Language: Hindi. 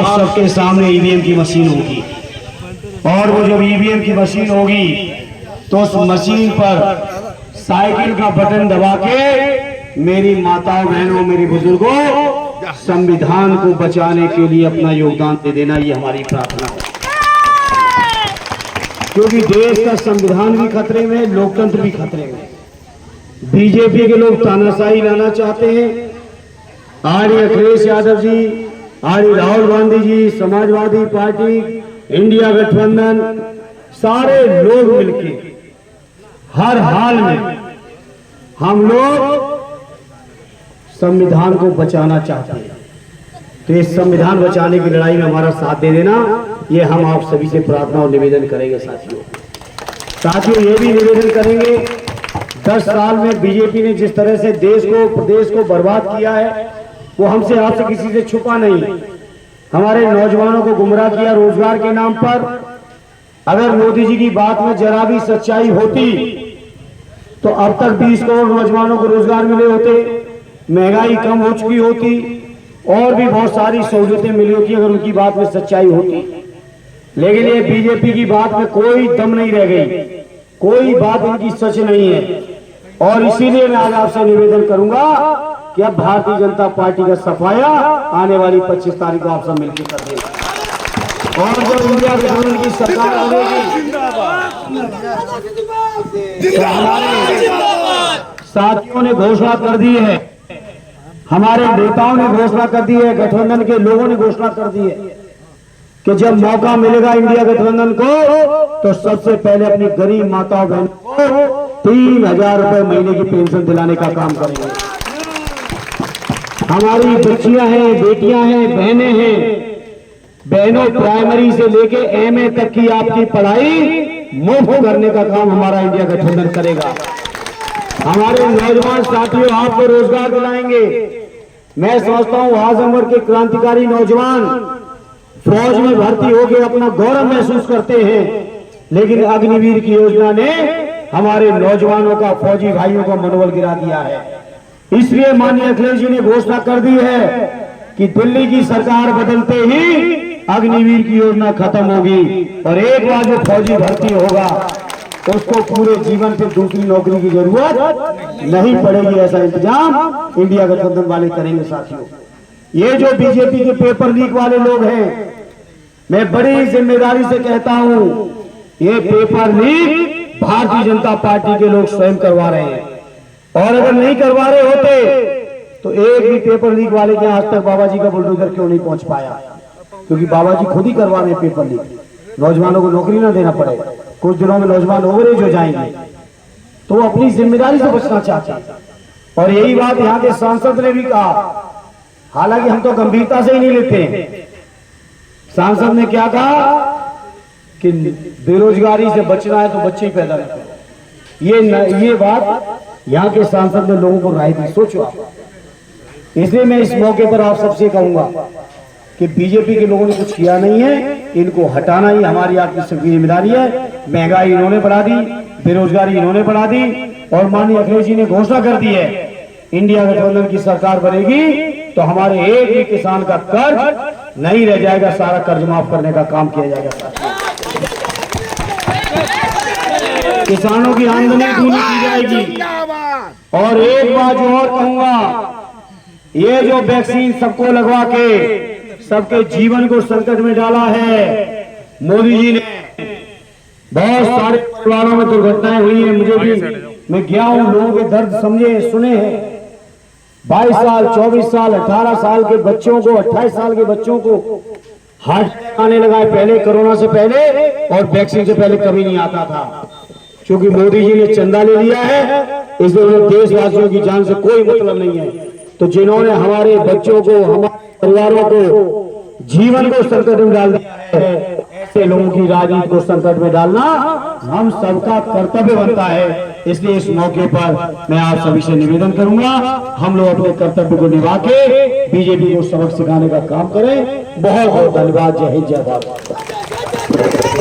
आप सबके सामने ईवीएम की मशीन होगी, और वो जब ईवीएम की मशीन होगी तो उस मशीन पर साइकिल का बटन दबा के मेरी माताओं बहनों मेरी बुजुर्गों संविधान को बचाने के लिए अपना योगदान दे देना, ये हमारी प्रार्थना है। क्योंकि देश का संविधान भी खतरे में, लोकतंत्र भी खतरे में। बीजेपी के लोग तानाशाही लाना चाहते हैं। आर्य अखिलेश यादव जी, आर्य राहुल गांधी जी, समाजवादी पार्टी, इंडिया गठबंधन, सारे लोग मिलकर हर हाल में हम लोग संविधान को बचाना चाहते हैं। तो इस संविधान बचाने की लड़ाई में हमारा साथ दे देना, ये हम आप सभी से प्रार्थना और निवेदन करेंगे। साथियों ये भी निवेदन करेंगे, 10 साल में बीजेपी ने जिस तरह से प्रदेश को बर्बाद किया है वो हमसे आपसे किसी से छुपा नहीं है। हमारे नौजवानों को गुमराह किया रोजगार के नाम पर। अगर मोदी जी की बात में जरा भी सच्चाई होती तो अब तक 20 करोड़ नौजवानों को रोजगार मिले होते, महंगाई कम हो चुकी होती और भी बहुत सारी सहूलियतें मिली होती अगर उनकी बात में सच्चाई होती। लेकिन ये बीजेपी की बात में कोई दम नहीं रह गई, कोई बात इनकी सच नहीं है। और इसीलिए मैं आज आपसे निवेदन करूंगा कि अब भारतीय जनता पार्टी का सफाया आने वाली 25 तारीख को आप सब मिलकर कर देंगे। और जब इंडिया गठबंधन की सरकार बनेगी तो हमारे साथियों ने घोषणा कर दी है, हमारे नेताओं ने घोषणा कर दी है, गठबंधन के लोगों ने घोषणा कर दी है कि जब मौका मिलेगा इंडिया गठबंधन को तो सबसे पहले अपनी गरीब माताओं बहनों को 3000 रुपए महीने की पेंशन दिलाने का काम करेंगे। हमारी बच्चियां हैं, बेटियां हैं, बहनें हैं, बहनों प्राइमरी से लेके एमए तक की आपकी पढ़ाई मुफ्त करने का काम हमारा इंडिया गठबंधन करेगा। हमारे नौजवान साथियों आपको रोजगार दिलाएंगे। मैं समझता हूं आजमगढ़ के क्रांतिकारी नौजवान फौज में भर्ती होकर अपना गौरव महसूस करते हैं, लेकिन अग्निवीर की योजना ने हमारे नौजवानों का, फौजी भाइयों का मनोबल गिरा दिया है। इसलिए माननीय अखिलेश जी ने घोषणा कर दी है कि दिल्ली की सरकार बदलते ही अग्निवीर की योजना खत्म होगी और एक बार जो फौजी भर्ती होगा उसको पूरे जीवन पे दूसरी नौकरी की जरूरत नहीं पड़ेगी। ऐसा इंतजाम इंडिया गठबंधन वाले करेंगे। साथियों ये जो बीजेपी के पेपर लीक वाले लोग हैं, मैं बड़ी जिम्मेदारी से कहता हूं ये paper leak Bharatiya Janata party के लोग स्वयं करवा रहे हैं। और अगर नहीं करवा रहे होते तो एक भी पेपर लीक वाले के आज तक बाबा जी का बुलडोजर क्यों नहीं पहुंच पाया? क्योंकि बाबा जी खुद ही करवा रहे हैं पेपर लीक, नौजवानों को नौकरी ना देना पड़े। कुछ दिनों में नौजवान ओवरेज हो जाएंगे तो वो अपनी जिम्मेदारी से बचना चाहते हैं। और यही बात यहाँ के सांसद ने भी कहा, हालांकि हम तो गंभीरता से ही नहीं लेते हैं। सांसद ने क्या कहा कि बेरोजगारी से बचना है तो बच्चे ही पैदा करें। ये बात यहाँ के सांसद ने लोगों को राय दी, सोचो आप। इसलिए मैं इस मौके पर आप सबसे कहूंगा कि बीजेपी के लोगों ने कुछ किया नहीं है, इनको हटाना ही हमारी आपकी सबकी जिम्मेदारी है। महंगाई इन्होंने बढ़ा दी, बेरोजगारी इन्होंने बढ़ा दी और माननीय अखिलेश जी ने घोषणा कर दी है इंडिया गठबंधन की सरकार बनेगी तो हमारे एक भी किसान का कर्ज नहीं रह जाएगा, सारा कर्ज माफ करने का काम किया जाएगा। किसानों की आमदनी दूनी की जाएगी। और एक बात जो और कहूंगा, ये जो वैक्सीन सबको लगवा के सबके जीवन को संकट में डाला है मोदी जी ने, बहुत सारे परिवारों में दुर्घटनाएं हुई है। मुझे भी, मैं गया हूं, लोगों के दर्द समझे सुने हैं। 22 साल 24 साल 18 साल के बच्चों को, 28 साल के बच्चों को हार्ट आने लगा है, पहले कोरोना से पहले और वैक्सीन से पहले कभी नहीं आता था। क्योंकि मोदी जी ने चंदा ले लिया है, इसलिए देशवासियों की जान से कोई मतलब नहीं है। तो जिन्होंने हमारे बच्चों को, हमारे परिवारों को, जीवन को संकट में डाल दिया है, ऐसे लोगों की राजनीति को संकट में डालना हम सबका कर्तव्य बनता है। इसलिए इस मौके पर मैं आप सभी से निवेदन करूंगा, हम लोग अपने कर्तव्य को निभा के बीजेपी को सबक सिखाने का काम करें। बहुत बहुत धन्यवाद। जय हिंद, जय भारत।